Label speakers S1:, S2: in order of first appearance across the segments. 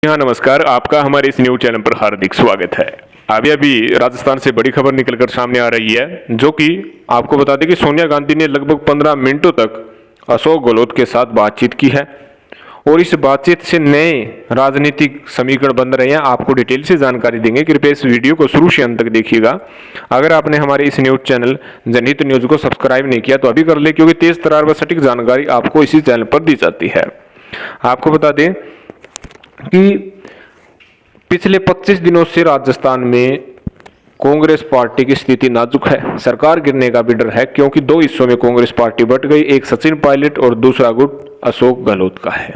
S1: हाँ नमस्कार, आपका हमारे इस न्यूज चैनल पर हार्दिक स्वागत है। अभी राजस्थान से बड़ी खबर निकलकर सामने आ रही है, जो कि आपको बता दें कि सोनिया गांधी ने लगभग 15 मिनटों तक अशोक गहलोत के साथ बातचीत की है और इस बातचीत से नए राजनीतिक समीकरण बन रहे हैं। आपको डिटेल से जानकारी देंगे, कृपया इस वीडियो को शुरू से अंत तक देखिएगा। अगर आपने हमारे इस न्यूज चैनल जनहित न्यूज को सब्सक्राइब नहीं किया तो अभी कर ले, क्योंकि तेज तरार व सटीक जानकारी आपको इसी चैनल पर दी जाती है। आपको बता दें कि पिछले 25 दिनों से राजस्थान में कांग्रेस पार्टी की स्थिति नाजुक है। सरकार गिरने का भी डर है, क्योंकि दो हिस्सों में कांग्रेस पार्टी बट गई। एक सचिन पायलट और दूसरा गुट अशोक गहलोत का है।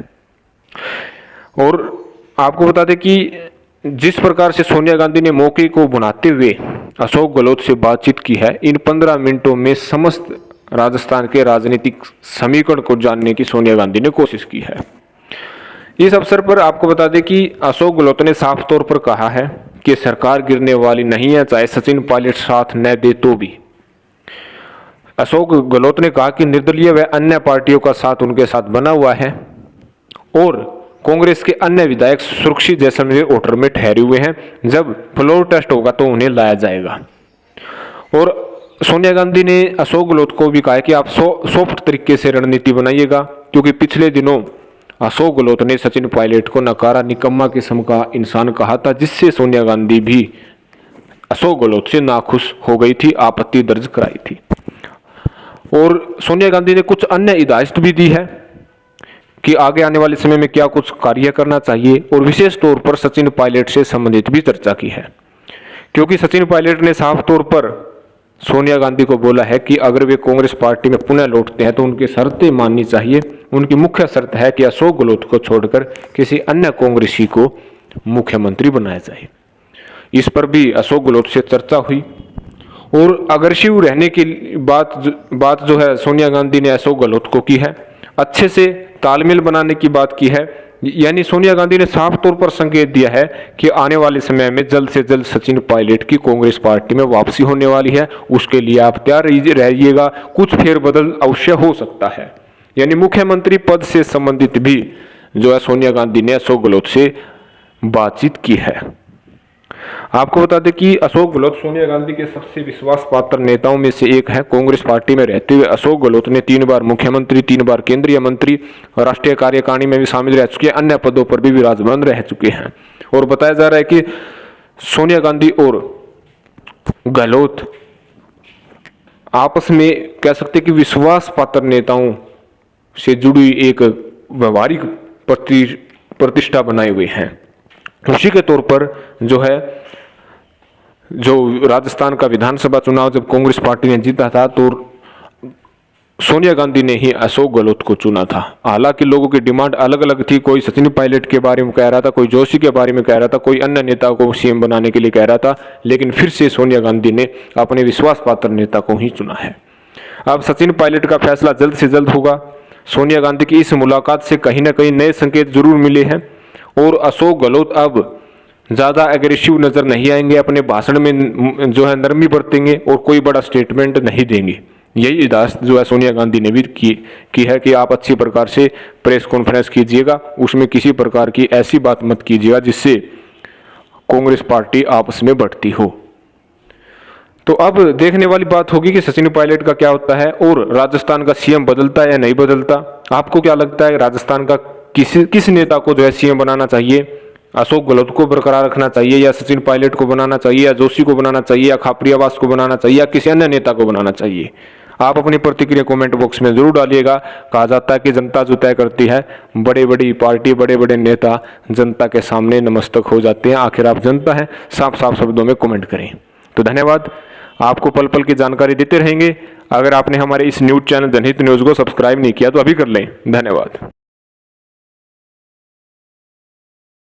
S1: और आपको बता दें कि जिस प्रकार से सोनिया गांधी ने मौके को बनाते हुए अशोक गहलोत से बातचीत की है, इन 15 मिनटों में समस्त राजस्थान के राजनीतिक समीकरण को जानने की सोनिया गांधी ने कोशिश की है। इस अवसर पर आपको बता दें कि अशोक गहलोत ने साफ तौर पर कहा है कि सरकार गिरने वाली नहीं है, चाहे सचिन पायलट साथ न दे तो भी। अशोक गहलोत ने कहा कि निर्दलीय व अन्य पार्टियों का साथ उनके साथ बना हुआ है और कांग्रेस के अन्य विधायक सुरक्षित जैसलमेर होटल में ठहरे हुए हैं। जब फ्लोर टेस्ट होगा तो उन्हें लाया जाएगा। और सोनिया गांधी ने अशोक गहलोत को भी कहा है कि आप सॉफ्ट तरीके से रणनीति बनाइएगा, क्योंकि पिछले दिनों अशोक गहलोत ने सचिन पायलट को नकारा, निकम्मा किस्म का इंसान कहा था, जिससे सोनिया गांधी भी अशोक गहलोत से नाखुश हो गई थी, आपत्ति दर्ज कराई थी। और सोनिया गांधी ने कुछ अन्य हिदायत भी दी है कि आगे आने वाले समय में क्या कुछ कार्य करना चाहिए, और विशेष तौर पर सचिन पायलट से संबंधित भी चर्चा की है, क्योंकि सचिन पायलट ने साफ तौर पर सोनिया गांधी को बोला है कि अगर वे कांग्रेस पार्टी में पुनः लौटते हैं तो उनकी शर्तें माननी चाहिए। उनकी मुख्य शर्त है कि अशोक गहलोत को छोड़कर किसी अन्य कांग्रेसी को मुख्यमंत्री बनाया जाए। इस पर भी अशोक गहलोत से चर्चा हुई और अग्रेसिव रहने की बात जो है सोनिया गांधी ने अशोक गहलोत को की है। अच्छे से तालमेल बनाने की बात की है, यानी सोनिया गांधी ने साफ तौर पर संकेत दिया है कि आने वाले समय में जल्द से जल्द सचिन पायलट की कांग्रेस पार्टी में वापसी होने वाली है। उसके लिए आप तैयार रहिएगा, कुछ फेरबदल अवश्य हो सकता है। यानी मुख्यमंत्री पद से संबंधित भी जो है सोनिया गांधी ने अशोक गहलोत से बातचीत की है। आपको बता दें कि अशोक गहलोत सोनिया गांधी के सबसे विश्वास पात्र नेताओं में से एक है। कांग्रेस पार्टी में रहते हुए अशोक गहलोत ने 3 बार मुख्यमंत्री, 3 बार केंद्रीय मंत्री, राष्ट्रीय कार्यकारिणी में भी शामिल रह चुके हैं, अन्य पदों पर भी विराजमान रह चुके हैं। और बताया जा रहा है कि सोनिया गांधी और गहलोत आपस में कह सकते हैं कि विश्वास पात्र नेताओं से जुड़ी एक व्यवहारिक प्रतिष्ठा बनाए हुए हैं। उसी के तौर पर जो राजस्थान का विधानसभा चुनाव जब कांग्रेस पार्टी ने जीता था तो सोनिया गांधी ने ही अशोक गहलोत को चुना था। हालांकि लोगों की डिमांड अलग अलग थी, कोई सचिन पायलट के बारे में कह रहा था, कोई जोशी के बारे में कह रहा था, कोई अन्य नेता को सीएम बनाने के लिए कह रहा था, लेकिन फिर से सोनिया गांधी ने अपने विश्वास पात्र नेता को ही चुना है। अब सचिन पायलट का फैसला जल्द से जल्द होगा। सोनिया गांधी की इस मुलाकात से कहीं ना कहीं नए संकेत जरूर मिले हैं और अशोक गहलोत अब ज़्यादा एग्रेसिव नजर नहीं आएंगे, अपने भाषण में जो है नरमी बरतेंगे और कोई बड़ा स्टेटमेंट नहीं देंगे। यही हिदायत जो है सोनिया गांधी ने भी की है कि आप अच्छी प्रकार से प्रेस कॉन्फ्रेंस कीजिएगा, उसमें किसी प्रकार की ऐसी बात मत कीजिएगा जिससे कांग्रेस पार्टी आपस में बढ़ती हो। तो अब देखने वाली बात होगी कि सचिन पायलट का क्या होता है और राजस्थान का सीएम बदलता है या नहीं बदलता। आपको क्या लगता है, राजस्थान का किस नेता को जो है सीएम बनाना चाहिए? अशोक गहलोत को बरकरार रखना चाहिए या सचिन पायलट को बनाना चाहिए या जोशी को बनाना चाहिए या खापरियावास को बनाना चाहिए या किसी अन्य नेता को बनाना चाहिए? आप अपनी प्रतिक्रिया कमेंट बॉक्स में जरूर डालिएगा। कहा जाता है कि जनता जो तय करती है, बड़ी पार्टी, बड़े नेता जनता के सामने नतमस्तक हो जाते हैं। आखिर आप जनता हैं, साफ शब्दों में कमेंट करें। तो धन्यवाद, आपको पल पल की जानकारी देते रहेंगे। अगर आपने हमारे इस न्यूज चैनल जनहित न्यूज को सब्सक्राइब नहीं किया तो अभी कर लें। धन्यवाद।